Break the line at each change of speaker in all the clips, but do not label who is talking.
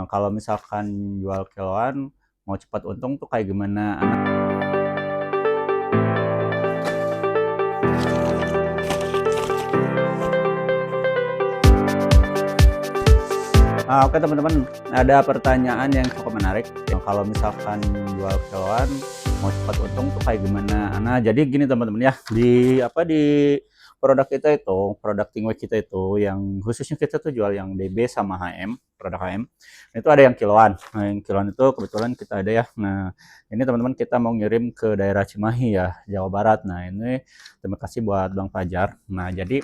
Kalau misalkan jual kiloan, mau cepat untung tuh kayak gimana? Oke teman-teman, ada pertanyaan yang cukup menarik. Kalau misalkan jual kiloan, mau cepat untung tuh kayak gimana? Nah, jadi gini teman-teman ya, di produk kita itu, produk Tingway kita itu, yang khususnya kita tuh jual yang DB sama HM, produk HM, itu ada yang kiloan. Nah, yang kiloan itu kebetulan kita ada ya. Nah, ini teman-teman kita mau ngirim ke daerah Cimahi ya, Jawa Barat. Nah, ini terima kasih buat Bang Fajar. Nah, jadi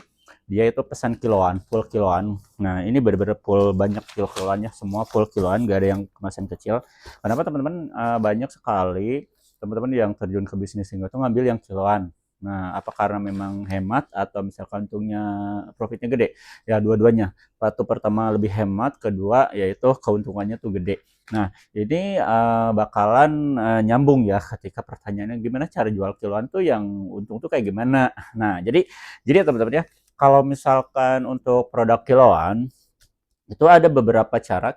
dia itu pesan kiloan, full kiloan. Nah, ini benar-benar full, banyak kiloannya, semua full kiloan, gak ada yang kemasan kecil. Kenapa teman-teman? Banyak sekali teman-teman yang terjun ke bisnis ini tuh ngambil yang kiloan. Nah, apa karena memang hemat atau misalkan untungnya profitnya gede? Ya, dua-duanya. Satu pertama lebih hemat, kedua yaitu keuntungannya tuh gede. Nah, ini bakalan nyambung ya ketika pertanyaannya gimana cara jual kiloan tuh yang untung tuh kayak gimana. Nah, jadi teman-teman ya, kalau misalkan untuk produk kiloan, itu ada beberapa cara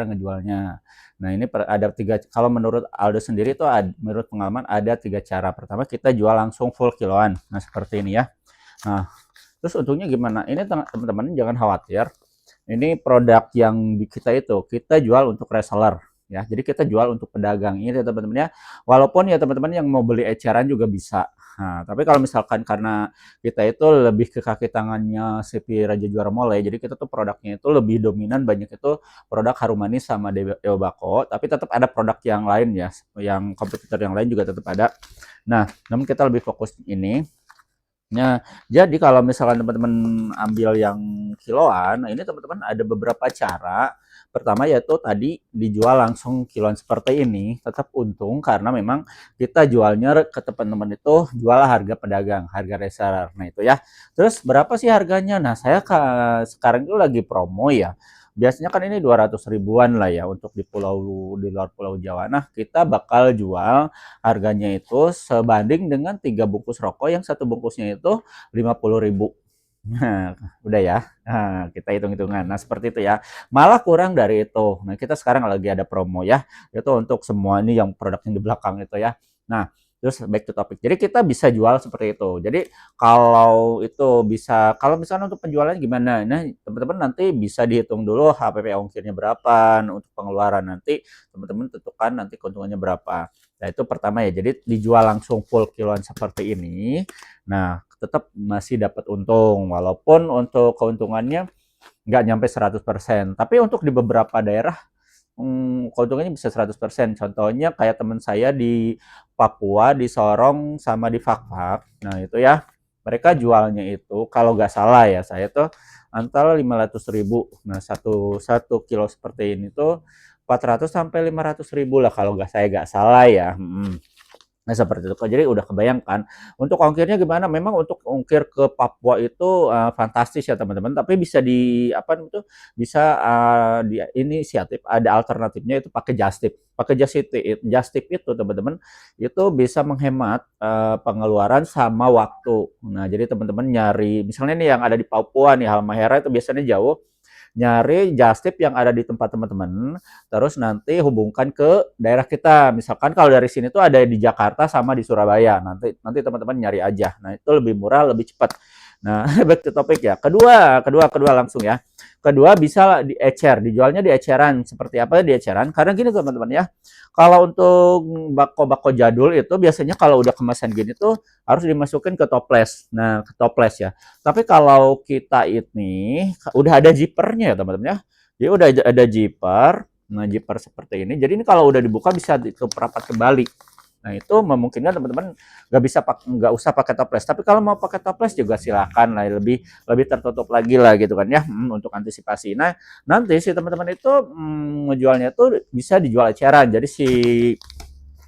ngejualnya. Nah, ini ada tiga, kalau menurut Aldo sendiri itu menurut pengalaman ada tiga cara. Pertama, kita jual langsung full kiloan. Nah, seperti ini ya. Nah, terus untungnya gimana? Ini teman-teman jangan khawatir. Ini produk yang di kita itu, kita jual untuk reseller. Ya, jadi kita jual untuk pedagang ini teman-teman ya. Walaupun ya teman-teman yang mau beli eceran juga bisa. Nah, tapi kalau misalkan karena kita itu lebih ke kaki tangannya si Raja Juara Mole, jadi kita tuh produknya itu lebih dominan, banyak itu produk Harum Manis sama Dewa Bako, tapi tetap ada produk yang lain ya, yang kompetitor yang lain juga tetap ada. Nah, namun kita lebih fokus ini. Nah, jadi kalau misalkan teman-teman ambil yang kiloan, nah ini teman-teman ada beberapa cara. Pertama yaitu tadi dijual langsung kiloan seperti ini, tetap untung karena memang kita jualnya ke teman-teman itu jual harga pedagang, harga reseller. Nah itu ya. Terus berapa sih harganya? Nah saya sekarang itu lagi promo ya. Biasanya kan ini 200 ribuan lah ya untuk di luar Pulau Jawa. Nah kita bakal jual harganya itu sebanding dengan 3 bungkus rokok yang satu bungkusnya itu 50 ribu. Nah, udah ya. Nah, kita hitung-hitungan. Nah, seperti itu ya. Malah kurang dari itu. Nah, kita sekarang lagi ada promo ya. Itu untuk semua ini yang produk yang di belakang itu ya. Nah, terus back to topic. Jadi kita bisa jual seperti itu. Jadi kalau itu bisa, kalau misalnya untuk penjualan gimana? Nah, teman-teman nanti bisa dihitung dulu HPP ongkirnya berapa. Nah, untuk pengeluaran nanti teman-teman tentukan nanti keuntungannya berapa. Nah, itu pertama ya. Jadi dijual langsung full kiloan seperti ini. Nah, tetap masih dapat untung walaupun untuk keuntungannya nggak nyampe 100%. Tapi untuk di beberapa daerah keuntungannya bisa 100%. Contohnya kayak teman saya di Papua, di Sorong sama di Fakfak. Nah, itu ya. Mereka jualnya itu kalau nggak salah ya, saya tuh antara 500 ribu. Nah, satu satu kilo seperti ini tuh 400 sampai 500 ribu lah kalau nggak salah ya. Nah, seperti itu. Jadi udah kebayangkan. Untuk ongkirnya gimana? Memang untuk ongkir ke Papua itu fantastis ya teman-teman. Tapi bisa di apa itu bisa di inisiatif ada alternatifnya itu pakai Justip. Pakai Justip itu teman-teman itu bisa menghemat pengeluaran sama waktu. Nah, jadi teman-teman nyari misalnya nih yang ada di Papua nih Halmahera itu biasanya jauh, nyari just yang ada di tempat teman-teman, terus nanti hubungkan ke daerah kita. Misalkan kalau dari sini tuh ada di Jakarta sama di Surabaya. Nanti nanti teman-teman nyari aja. Nah, itu lebih murah, lebih cepat. Nah, back to topic ya. Kedua langsung ya. Kedua bisa di ecer, dijualnya di eceran. Seperti apa di eceran? Karena gini teman-teman ya. Kalau untuk bako-bako jadul itu biasanya kalau udah kemasan gini tuh harus dimasukin ke toples. Nah, ke toples ya. Tapi kalau kita ini udah ada zippernya ya teman-teman ya. Jadi udah ada zipper. Nah, zipper seperti ini. Jadi ini kalau udah dibuka bisa ditutup rapat kembali. Nah, itu memungkinkan teman-teman nggak usah pakai toples. Tapi kalau mau pakai toples juga silakan lah, lebih lebih tertutup lagi lah gitu kan ya, untuk antisipasi. Nah, nanti si teman-teman itu ngejualnya tuh bisa dijual eceran. Jadi si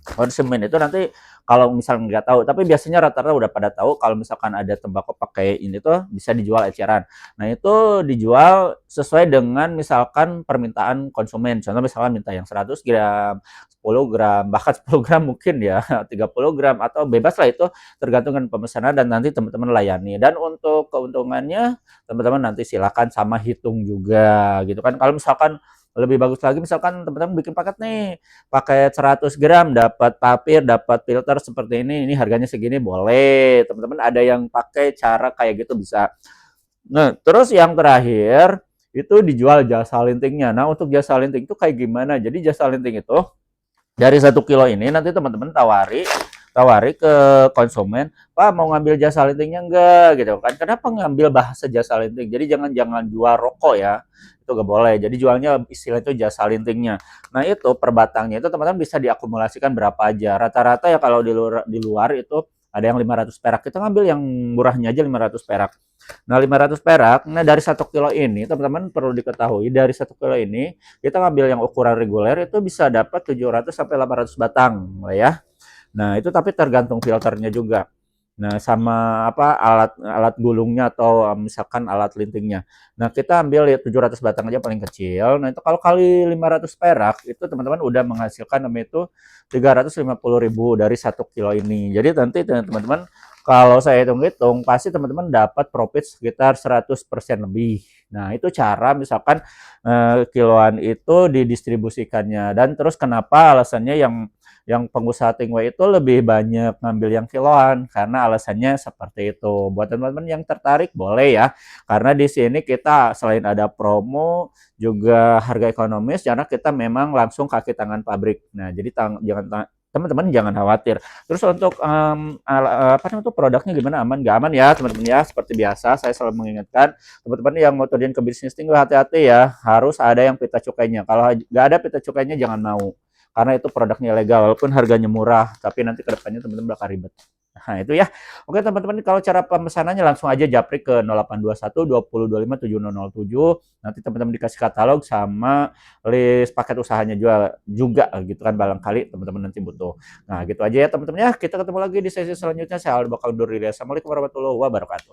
konsumen itu nanti kalau misalnya nggak tahu, tapi biasanya rata-rata udah pada tahu kalau misalkan ada tembakau pakai ini tuh bisa dijual eceran. Nah, itu dijual sesuai dengan misalkan permintaan konsumen. Contoh misalkan minta yang 100 gram, 10 gram, bahkan 10 gram mungkin ya, 30 gram atau bebas lah itu tergantung dengan pemesanan dan nanti teman-teman layani. Dan untuk keuntungannya teman-teman nanti silakan sama hitung juga gitu kan. Kalau misalkan Lebih bagus lagi misalkan teman-teman bikin paket nih, paket 100 gram dapat papir, dapat filter seperti ini harganya segini boleh. Teman-teman ada yang pakai cara kayak gitu bisa. Nah, terus yang terakhir itu dijual jasa lintingnya. Nah, untuk jasa linting itu kayak gimana? Jadi jasa linting itu dari 1 kilo ini nanti teman-teman tawari tawari ke konsumen, Pak mau ngambil jasa lintingnya enggak gitu kan. Kenapa ngambil bahasa jasa linting? Jadi jangan jual rokok ya. Itu gak boleh. Jadi jualnya istilah itu jasa lintingnya. Nah, itu per batangnya itu teman-teman bisa diakumulasikan berapa aja. Rata-rata ya kalau di luar itu ada yang 500 perak. Kita ngambil yang murahnya aja 500 perak. Nah, 500 perak, nah dari 1 kilo ini teman-teman perlu diketahui dari 1 kilo ini kita ngambil yang ukuran reguler itu bisa dapat 700 sampai 800 batang ya. Nah, itu tapi tergantung filternya juga. Nah, sama apa alat alat gulungnya atau misalkan alat lintingnya. Nah, kita ambil ya 700 batang aja paling kecil. Nah, itu kalau kali 500 perak itu teman-teman udah menghasilkan namanya itu 350.000 dari 1 kilo ini. Jadi nanti teman-teman kalau saya hitung-hitung pasti teman-teman dapat profit sekitar 100% lebih. Nah, itu cara misalkan kiloan itu didistribusikannya dan terus kenapa alasannya yang pengusaha tingwe itu lebih banyak ngambil yang kiloan karena alasannya seperti itu. Buat teman-teman yang tertarik boleh ya. Karena di sini kita selain ada promo juga harga ekonomis karena kita memang langsung kaki tangan pabrik. Nah, jadi jangan teman-teman jangan khawatir. Terus untuk apa namanya tuh produknya gimana aman nggak aman ya teman-teman ya seperti biasa saya selalu mengingatkan teman-teman yang mau terjun ke bisnis tinggal hati-hati ya harus ada yang pita cukainya kalau nggak ada pita cukainya jangan mau karena itu produknya legal walaupun harganya murah tapi nanti kedepannya teman-teman bakal ribet. Nah itu ya. Oke teman-teman kalau cara pemesanannya langsung aja japri ke 0821 2025 7007. Nanti teman-teman dikasih katalog sama list paket usahanya juga gitu kan barangkali teman-teman nanti butuh. Nah gitu aja ya teman-teman ya. Kita ketemu lagi di sesi selanjutnya. Saya bakal undur diri. Assalamualaikum warahmatullahi wabarakatuh.